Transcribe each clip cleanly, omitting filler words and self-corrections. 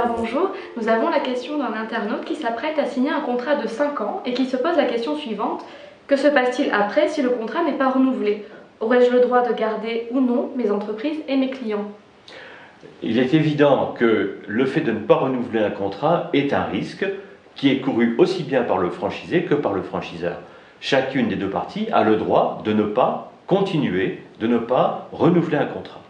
Alors bonjour, nous avons la question d'un internaute qui s'apprête à signer un contrat de 5 ans et qui se pose la question suivante. Que se passe-t-il après si le contrat n'est pas renouvelé? Aurais-je le droit de garder ou non mes entreprises et mes clients? Il est évident que le fait de ne pas renouveler un contrat est un risque qui est couru aussi bien par le franchisé que par le franchiseur. Chacune des deux parties a le droit de ne pas continuer, de ne pas renouveler un contrat.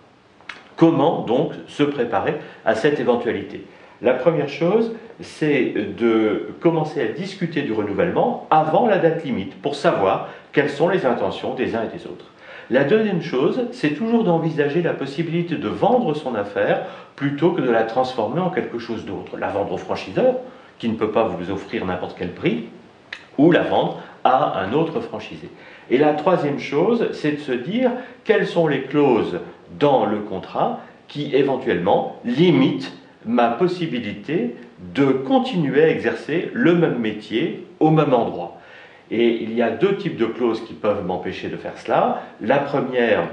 Comment donc se préparer à cette éventualité? La première chose, c'est de commencer à discuter du renouvellement avant la date limite pour savoir quelles sont les intentions des uns et des autres. La deuxième chose, c'est toujours d'envisager la possibilité de vendre son affaire plutôt que de la transformer en quelque chose d'autre. La vendre au franchiseur, qui ne peut pas vous offrir n'importe quel prix, ou la vendre à un autre franchisé. Et la troisième chose, c'est de se dire quelles sont les clauses dans le contrat qui éventuellement limitent ma possibilité de continuer à exercer le même métier au même endroit. Et il y a deux types de clauses qui peuvent m'empêcher de faire cela. La première,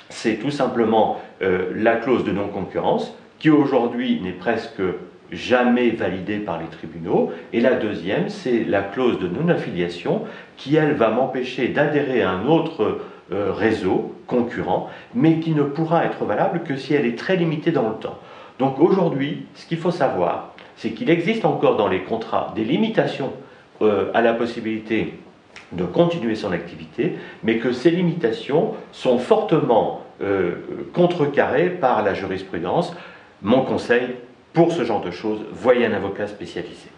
c'est tout simplement la clause de non-concurrence, qui aujourd'hui n'est presque jamais validée par les tribunaux. Et la deuxième, c'est la clause de non-affiliation, qui, elle, va m'empêcher d'adhérer à un autre réseau concurrent, mais qui ne pourra être valable que si elle est très limitée dans le temps. Donc aujourd'hui, ce qu'il faut savoir, c'est qu'il existe encore dans les contrats des limitations à la possibilité de continuer son activité, mais que ces limitations sont fortement contrecarrées par la jurisprudence. Mon conseil, pour ce genre de choses, voyez un avocat spécialisé.